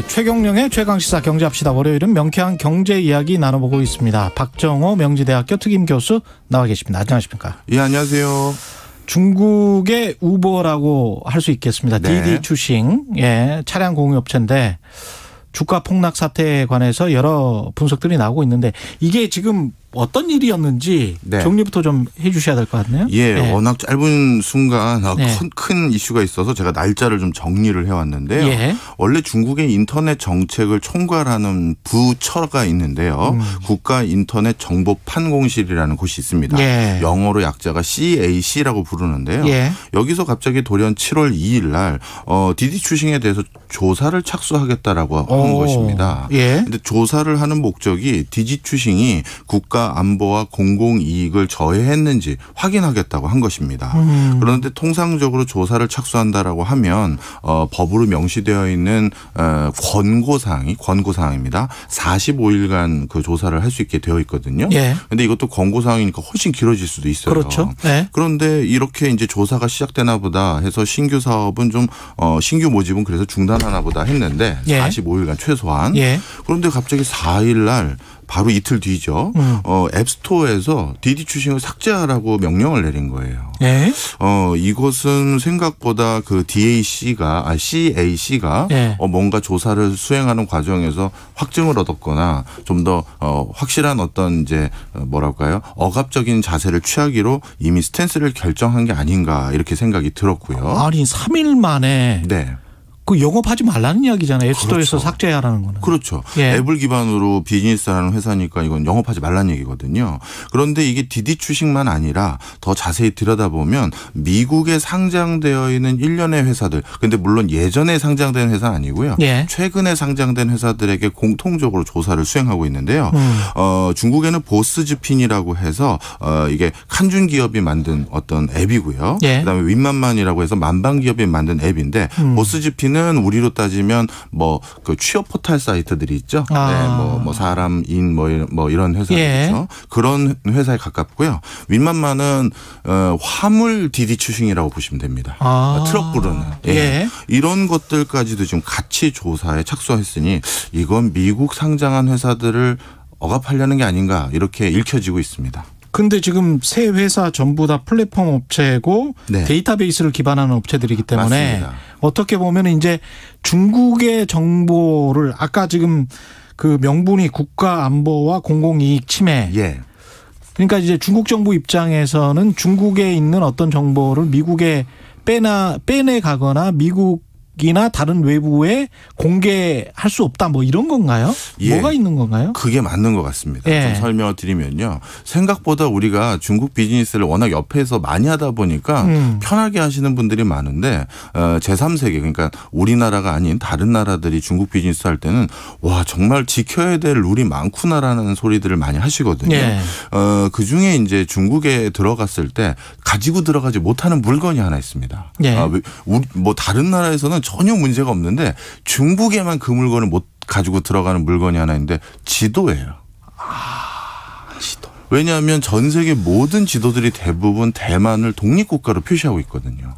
최경영의 최강시사 경제합시다. 월요일은 명쾌한 경제 이야기 나눠보고 있습니다. 박정호 명지대학교 특임교수 나와 계십니다. 안녕하십니까? 예, 안녕하세요. 중국의 우버라고 할 수 있겠습니다. 네. 디디 추싱, 예, 차량 공유업체인데 주가 폭락 사태에 관해서 여러 분석들이 나오고 있는데 이게 지금 어떤 일이었는지 네. 정리부터 좀 해 주셔야 될 것 같네요. 예, 네. 워낙 짧은 순간 네. 큰 이슈가 있어서 제가 날짜를 좀 정리를 해왔는데요. 예. 원래 중국의 인터넷 정책을 총괄하는 부처가 있는데요. 국가인터넷정보판공실이라는 곳이 있습니다. 예. 영어로 약자가 CAC라고 부르는데요. 예. 여기서 갑자기 돌연 7월 2일 날 디디 추싱에 대해서 조사를 착수하겠다라고 한 것입니다. 예. 근데 조사를 하는 목적이 디디 추싱이 국가 안보와 공공이익을 저해했는지 확인하겠다고 한 것입니다. 그런데 통상적으로 조사를 착수한다라고 하면 법으로 명시되어 있는 권고사항입니다. 45일간 그 조사를 할 수 있게 되어 있거든요. 예. 그런데 이것도 권고사항이니까 훨씬 길어질 수도 있어요. 그렇죠. 네. 그런데 이렇게 이제 조사가 시작되나 보다 해서 신규 사업은 좀 신규 모집은 그래서 중단하나 보다 했는데 예. 45일간 최소한. 예. 그런데 갑자기 4일 날 바로 이틀 뒤죠. 앱스토어에서 디디 추싱을 삭제하라고 명령을 내린 거예요. 예. 이것은 생각보다 그 CAC가 예. 뭔가 조사를 수행하는 과정에서 확증을 얻었거나 좀 더 확실한 어떤 이제 뭐랄까요? 억압적인 자세를 취하기로 이미 스탠스를 결정한 게 아닌가 이렇게 생각이 들었고요. 아니 3일 만에 네. 그 영업하지 말라는 이야기잖아요. 앱스토어에서 그렇죠. 삭제하라는 거는. 그렇죠. 예. 앱을 기반으로 비즈니스하는 회사니까 이건 영업하지 말라는 얘기거든요. 그런데 이게 디디 추싱만 아니라 더 자세히 들여다보면 미국에 상장되어 있는 일련의 회사들. 근데 물론 예전에 상장된 회사 아니고요. 예. 최근에 상장된 회사들에게 공통적으로 조사를 수행하고 있는데요. 중국에는 보스즈핀이라고 해서 이게 칸준 기업이 만든 어떤 앱이고요. 예. 그다음에 윈만만이라고 해서 만방 기업이 만든 앱인데 보스즈핀 는 우리로 따지면 뭐 그 취업 포털 사이트들이 있죠. 아. 네, 뭐 사람 인 뭐 이런 회사들이죠. 예. 그런 회사에 가깝고요. 윈만만은 화물 디디 추싱이라고 보시면 됩니다. 아. 트럭 부르는. 예. 이런 것들까지도 지금 같이 조사에 착수했으니 이건 미국 상장한 회사들을 억압하려는 게 아닌가 이렇게 읽혀지고 있습니다. 근데 지금 세 회사 전부 다 플랫폼 업체고 네. 데이터베이스를 기반하는 업체들이기 때문에 맞습니다. 어떻게 보면 이제 중국의 정보를 아까 지금 그 명분이 국가 안보와 공공이익 침해. 예. 그러니까 이제 중국 정부 입장에서는 중국에 있는 어떤 정보를 미국에 빼내 가거나 미국이나 다른 외부에 공개할 수 없다 뭐 이런 건가요? 예. 뭐가 있는 건가요? 그게 맞는 것 같습니다. 예. 좀 설명을 드리면요. 생각보다 우리가 중국 비즈니스를 워낙 옆에서 많이 하다 보니까 편하게 하시는 분들이 많은데 제3세계 그러니까 우리나라가 아닌 다른 나라들이 중국 비즈니스 할 때는 와 정말 지켜야 될 룰이 많구나라는 소리들을 많이 하시거든요. 예. 그중에 이제 중국에 들어갔을 때 가지고 들어가지 못하는 물건이 하나 있습니다. 예. 뭐 다른 나라에서는 전혀 문제가 없는데 중국에만 그 물건을 못 가지고 들어가는 물건이 하나 있는데 지도예요. 지도. 왜냐하면 전 세계 모든 지도들이 대부분 대만을 독립국가로 표시하고 있거든요.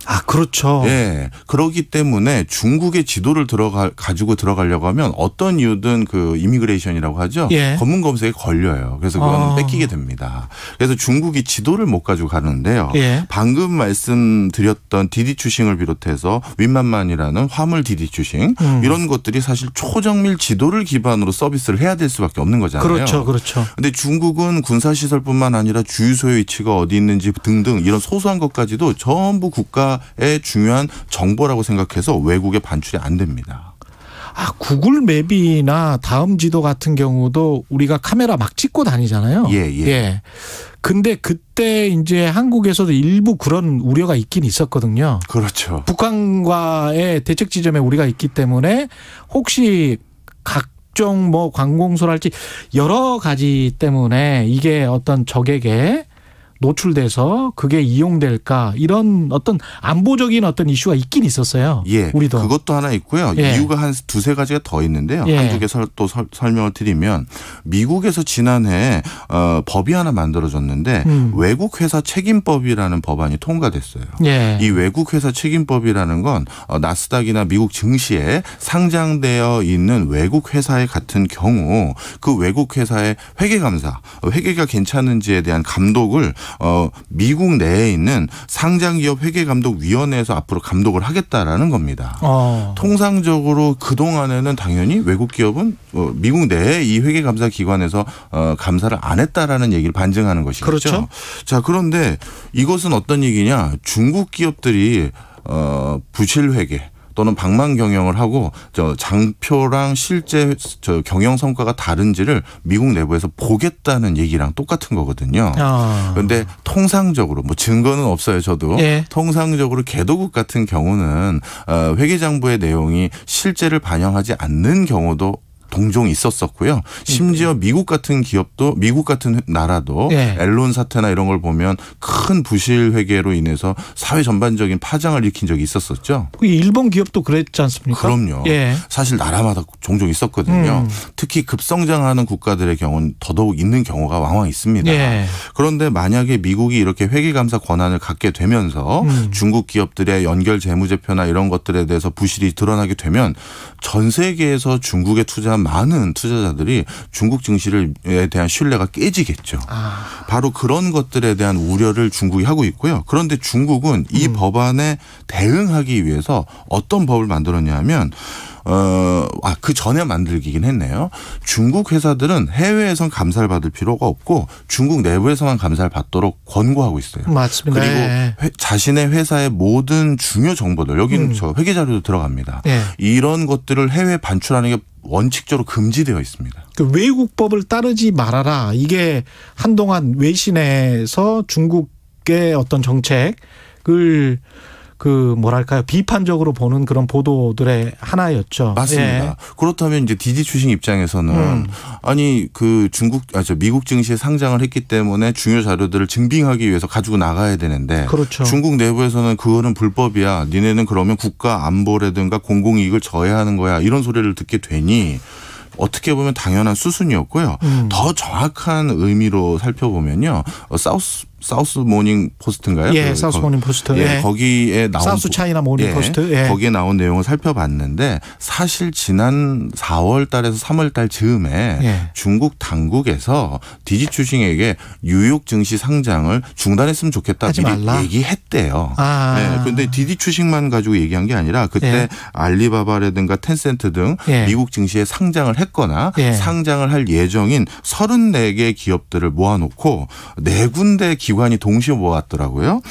아, 그렇죠. 예. 그렇기 때문에 중국의 지도를 가지고 들어가려고 하면 어떤 이유든 그 이미그레이션이라고 하죠. 예. 검문 검색에 걸려요. 그래서 그거는 뺏기게 됩니다. 그래서 중국이 지도를 못 가지고 가는데요. 예. 방금 말씀드렸던 디디 추싱을 비롯해서 윈만만이라는 화물 디디 추싱 이런 것들이 사실 초정밀 지도를 기반으로 서비스를 해야 될 수밖에 없는 거잖아요. 그렇죠. 그렇죠. 근데 중국은 군사시설뿐만 아니라 주유소의 위치가 어디 있는지 등등 이런 소소한 것까지도 전부 국가의 중요한 정보라고 생각해서 외국에 반출이 안 됩니다. 아, 구글 맵이나 다음 지도 같은 경우도 우리가 카메라 막 찍고 다니잖아요. 예. 근데 그때 이제 한국에서도 일부 그런 우려가 있긴 있었거든요. 그렇죠. 북한과의 대책 지점에 우리가 있기 때문에 혹시 각종 뭐 관공서랄지 여러 가지 때문에 이게 어떤 적에게 노출돼서 그게 이용될까 이런 어떤 안보적인 어떤 이슈가 있긴 있었어요. 예, 우리도. 그것도 하나 있고요. 예. 이유가 한 두세 가지가 더 있는데요. 예. 한두 개 또 설명을 드리면 미국에서 지난해 법이 하나 만들어졌는데 외국 회사 책임법이라는 법안이 통과됐어요. 예. 이 외국 회사 책임법이라는 건 나스닥이나 미국 증시에 상장되어 있는 외국 회사의 같은 경우 그 외국 회사의 회계감사, 회계가 괜찮은지에 대한 감독을 미국 내에 있는 상장기업 회계감독위원회에서 앞으로 감독을 하겠다라는 겁니다. 통상적으로 그동안에는 당연히 외국 기업은 미국 내에 이 회계감사 기관에서 감사를 안 했다라는 얘기를 반증하는 것이겠죠. 그렇죠. 자, 그런데 이것은 어떤 얘기냐. 중국 기업들이 부실 회계 또는 방만 경영을 하고 장표랑 실제 경영 성과가 다른지를 미국 내부에서 보겠다는 얘기랑 똑같은 거거든요. 그런데 통상적으로 뭐 증거는 없어요. 저도. 예. 통상적으로 개도국 같은 경우는 회계장부의 내용이 실제를 반영하지 않는 경우도 동종 있었었고요. 심지어 미국 같은 기업도 미국 같은 나라도 예. 앨런 사태나 이런 걸 보면 큰 부실 회계로 인해서 사회 전반적인 파장을 일으킨 적이 있었었죠. 일본 기업도 그랬지 않습니까? 그럼요. 예. 사실 나라마다 종종 있었거든요. 특히 급성장하는 국가들의 경우는 더더욱 있는 경우가 왕왕 있습니다. 예. 그런데 만약에 미국이 이렇게 회계감사 권한을 갖게 되면서 중국 기업들의 연결 재무제표나 이런 것들에 대해서 부실이 드러나게 되면 전 세계에서 중국에 투자한 많은 투자자들이 중국 증시에 대한 신뢰가 깨지겠죠. 바로 그런 것들에 대한 우려를 중국이 하고 있고요. 그런데 중국은 이 법안에 대응하기 위해서 어떤 법을 만들었냐면 그 전에 만들기긴 했네요. 중국 회사들은 해외에선 감사를 받을 필요가 없고 중국 내부에서만 감사를 받도록 권고하고 있어요. 맞습니다. 그리고 예. 자신의 회사의 모든 중요 정보들 여기는 저 회계 자료도 들어갑니다. 예. 이런 것들을 해외에 반출하는 게 원칙적으로 금지되어 있습니다. 그 외국법을 따르지 말아라. 이게 한동안 외신에서 중국의 어떤 정책을 비판적으로 보는 그런 보도들의 하나였죠. 맞습니다. 예. 그렇다면 이제 디지 추싱 입장에서는 아니 미국 증시에 상장을 했기 때문에 중요 자료들을 증빙하기 위해서 가지고 나가야 되는데 그렇죠. 중국 내부에서는 그거는 불법이야. 니네는 그러면 국가 안보라든가 공공이익을 저해하는 거야. 이런 소리를 듣게 되니 어떻게 보면 당연한 수순이었고요. 더 정확한 의미로 살펴보면요. 사우스 모닝 포스트인가요? 예, 사우스 모닝 포스트. 예, 거기에 나온 사우스 차이나 모닝 포스트. 예, 거기에 나온 내용을 살펴봤는데 사실 지난 4월 달에서 3월 달 즈음에 중국 당국에서 디지 추싱에게 뉴욕 증시 상장을 중단했으면 좋겠다 미리 얘기했대요. 그런데 디지 추싱만 가지고 얘기한 게 아니라 그때 알리바바라든가 텐센트 등 미국 증시에 상장을 했거나 상장을 할 예정인 34개 기업들을 모아놓고 4군데 기관이 동시에 모았더라고요.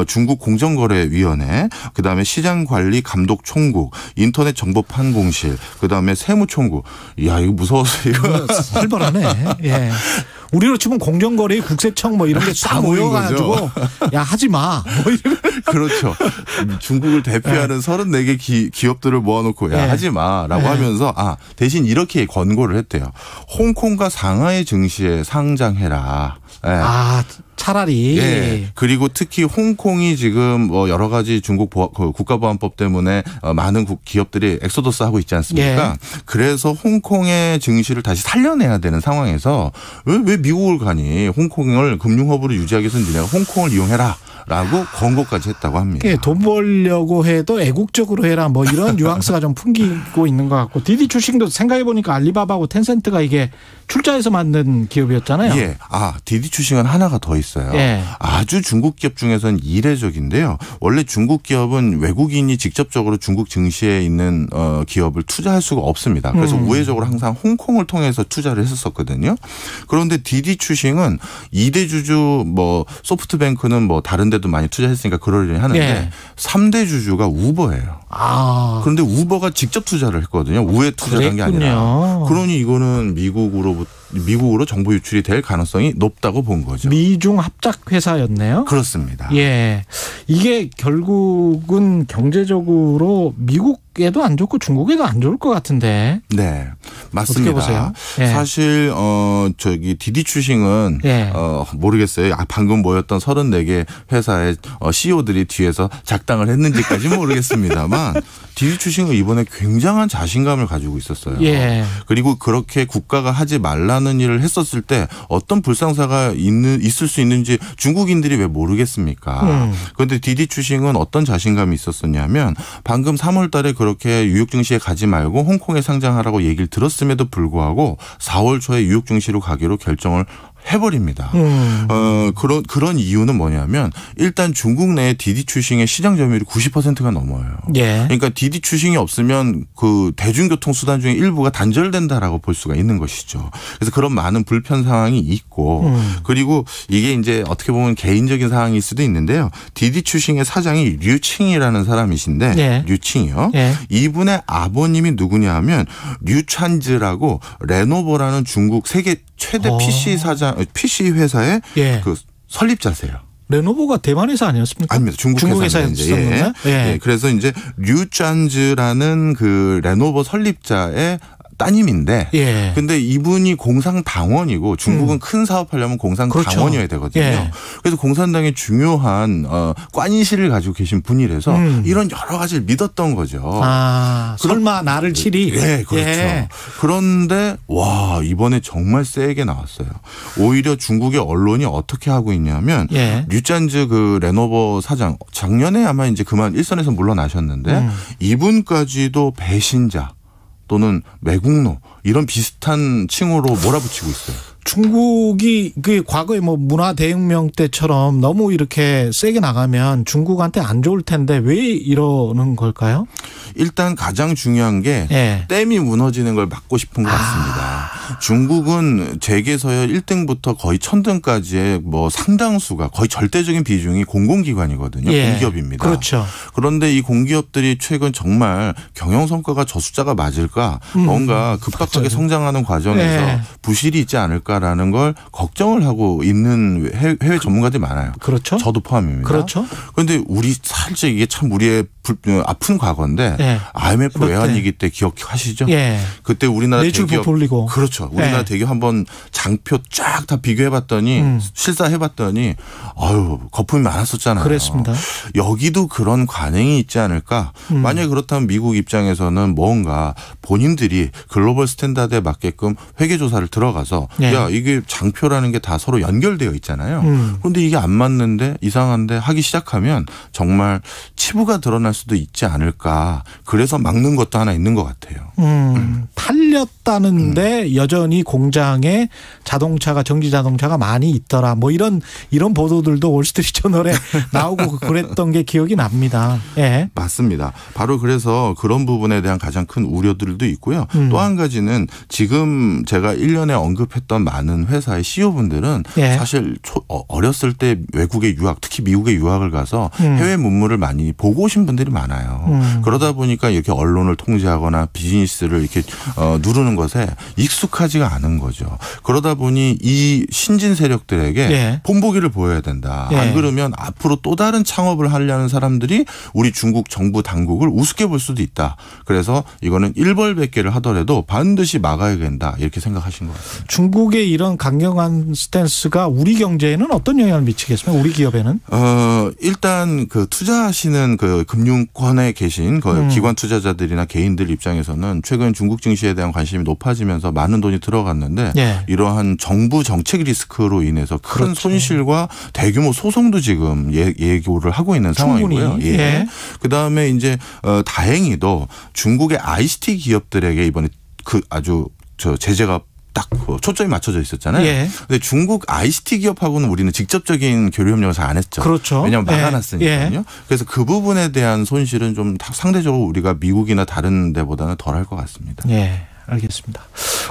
중국 공정거래위원회, 그다음에 시장관리감독총국, 인터넷정보판공실, 그다음에 세무총국. 이야, 이거 무서워서 이거 살벌하네. 예. 우리로 치면 공정거래, 국세청 뭐 이런 게 다 모여가지고 야 하지 마. 뭐 그렇죠. 중국을 대표하는 34개 기업들을 모아놓고 야 하지 마라고 하면서 대신 이렇게 권고를 했대요. 홍콩과 상하이 증시에 상장해라. 차라리. 그리고 특히 홍콩이 지금 여러 가지 중국 국가보안법 때문에 많은 기업들이 엑소더스 하고 있지 않습니까? 그래서 홍콩의 증시를 다시 살려내야 되는 상황에서 왜 미국을 가니? 홍콩을 금융허브로 유지하기 위해서는 니네가 홍콩을 이용해라. 라고 권고까지 했다고 합니다. 돈 벌려고 해도 애국적으로 해라 뭐 이런 뉘앙스가 좀 풍기고 있는 것 같고 디디 추싱도 생각해 보니까 알리바바하고 텐센트가 이게 출자해서 만든 기업이었잖아요. 디디 추싱은 하나가 더 있어요. 아주 중국 기업 중에서는 이례적인데요. 원래 중국 기업은 외국인이 직접적으로 중국 증시에 있는 기업을 투자할 수가 없습니다. 그래서 우회적으로 항상 홍콩을 통해서 투자를 했었거든요. 그런데 디디 추싱은 2대 주주 소프트뱅크는 다른 데도 많이 투자했으니까 그러려니 하는데 3대 주주가 우버예요. 그런데 우버가 직접 투자를 했거든요. 우회 투자를 한 게 아니라. 그러니 이거는 미국으로 정보 유출이 될 가능성이 높다고 본 거죠. 미중 합작 회사였네요. 그렇습니다. 이게 결국은 경제적으로 미국에도 안 좋고 중국에도 안 좋을 것 같은데. 맞습니다. 어떻게 보세요? 예. 사실 저기 디디 추싱은 예. 모르겠어요. 방금 모였던 34개 회사의 CEO들이 뒤에서 작당을 했는지까지는 모르겠습니다만 디디 추싱은 이번에 굉장한 자신감을 가지고 있었어요. 예. 그리고 그렇게 국가가 하지 말라는 일을 했었을 때 어떤 불상사가 있을 수 있는지 중국인들이 왜 모르겠습니까? 그런데 디디 추싱은 어떤 자신감이 있었었냐면 방금 3월 달에 그렇게 뉴욕 증시에 가지 말고 홍콩에 상장하라고 얘기를 들었음에도 불구하고 4월 초에 뉴욕 증시로 가기로 결정을 해버립니다. 그런 이유는 뭐냐면 일단 중국 내에 디디 추싱의 시장 점유율이 90%가 넘어요. 예. 그러니까 디디 추싱이 없으면 그 대중교통 수단 중에 일부가 단절된다라고 볼 수가 있는 것이죠. 그래서 그런 많은 불편 상황이 있고 그리고 이게 이제 어떻게 보면 개인적인 상황일 수도 있는데요. 디디 추싱의 사장이 류칭이라는 사람이신데 예. 류칭이요. 예. 이분의 아버님이 누구냐 하면 류찬즈라고 레노버라는 중국 세계 최대 PC 회사의 예. 그 설립자세요. 레노버가 대만 회사 아니었습니까? 아닙니다. 중국 회사였었나? 예. 예. 그래서 이제 류짠즈라는 그 레노버 설립자의 따님인데, 예. 근데 이분이 공산당원이고 중국은 큰 사업하려면 공산당원이어야 되거든요. 예. 그래서 공산당의 중요한 관인실을 가지고 계신 분이라서 이런 여러 가지를 믿었던 거죠. 아, 설마 나를 치리? 네, 그렇죠. 예. 그런데 와 이번에 정말 세게 나왔어요. 오히려 중국의 언론이 어떻게 하고 있냐면 예. 류짠즈 그 레노버 사장 작년에 아마 이제 그만 일선에서 물러나셨는데 이분까지도 배신자. 또는 매국노 이런 비슷한 칭호로 몰아붙이고 있어요. 중국이 그 과거에 뭐 문화 대혁명 때처럼 너무 이렇게 세게 나가면 중국한테 안 좋을 텐데 왜 이러는 걸까요? 일단 가장 중요한 게 예. 댐이 무너지는 걸 막고 싶은 것 같습니다. 중국은 재계서열 1등부터 거의 1000등까지의 뭐 상당수가 거의 절대적인 비중이 공공기관이거든요. 예. 공기업입니다. 그렇죠. 그런데 이 공기업들이 최근 정말 경영 성과가 저 숫자가 맞을까 뭔가 급박하게 맞아요. 성장하는 과정에서 예. 부실이 있지 않을까라는 걸 걱정을 하고 있는 해외 전문가들이 많아요. 그렇죠. 저도 포함입니다. 그렇죠. 그런데 우리 살짝 이게 참 우리의 아픈 과거인데 예. IMF 외환위기 때 기억하시죠? 예. 그때 우리나라 매출 대기업 부풀리고. 그렇죠. 우리나라 예. 대기업 한번 장표 쫙 다 비교해봤더니 실사해봤더니 아유 거품이 많았었잖아요. 그랬습니다. 여기도 그런 관행이 있지 않을까? 만약에 그렇다면 미국 입장에서는 뭔가 본인들이 글로벌 스탠다드에 맞게끔 회계조사를 들어가서 예. 야 이게 장표라는 게 다 서로 연결되어 있잖아요. 그런데 이게 안 맞는데 이상한데 하기 시작하면 정말 치부가 드러날 수도 있지 않을까. 그래서 막는 것도 하나 있는 것 같아요. 팔렸다는데 여전히 공장에 자동차가 전기 자동차가 많이 있더라. 뭐 이런 보도들도 월스트리트저널에 나오고 그랬던 게 기억이 납니다. 예. 맞습니다. 바로 그래서 그런 부분에 대한 가장 큰 우려들도 있고요. 또 한 가지는 지금 제가 1년에 언급했던 많은 회사의 CEO분들은 예. 사실 어렸을 때 외국에 유학, 특히 미국에 유학을 가서 해외 문물을 많이 보고 오신 분들이 많아요. 그러다 보니까 이렇게 언론을 통제하거나 비즈니스를 이렇게 누르는 것에 익숙하지가 않은 거죠. 그러다 보니 이 신진 세력들에게 예. 본보기를 보여야 된다. 예. 안 그러면 앞으로 또 다른 창업을 하려는 사람들이 우리 중국 정부 당국을 우습게 볼 수도 있다. 그래서 이거는 일벌백계를 하더라도 반드시 막아야 된다. 이렇게 생각하신 것 같습니다. 중국의 이런 강경한 스탠스가 우리 경제에는 어떤 영향을 미치겠습니까? 우리 기업에는? 일단 그 투자하시는 그 금융권에 계신 그 기관 투자자들이나 개인들 입장에서는 최근 중국 증시에 대한 관심이 높아지면서 많은 돈이 들어갔는데 예. 이러한 정부 정책 리스크로 인해서 큰 그렇죠. 손실과 대규모 소송도 지금 예고를 하고 있는 상황이고요. 충분히. 예. 그다음에 이제 다행히도 중국의 ICT 기업들에게 이번에 그 아주 제재가 딱 초점이 맞춰져 있었잖아요. 예. 근데 중국 ICT 기업하고는 우리는 직접적인 교류 협력을 잘 안 했죠. 그렇죠. 왜냐하면 막아놨으니까요. 예. 그래서 그 부분에 대한 손실은 좀 상대적으로 우리가 미국이나 다른 데보다는 덜할 것 같습니다. 예. 알겠습니다.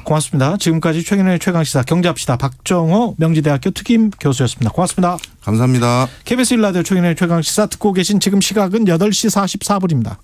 고맙습니다. 지금까지 최근의 최강시사 경제합시다. 박정호 명지대학교 특임 교수였습니다. 고맙습니다. 감사합니다. KBS 1라디오 최근의 최강시사 듣고 계신 지금 시각은 8시 44분입니다.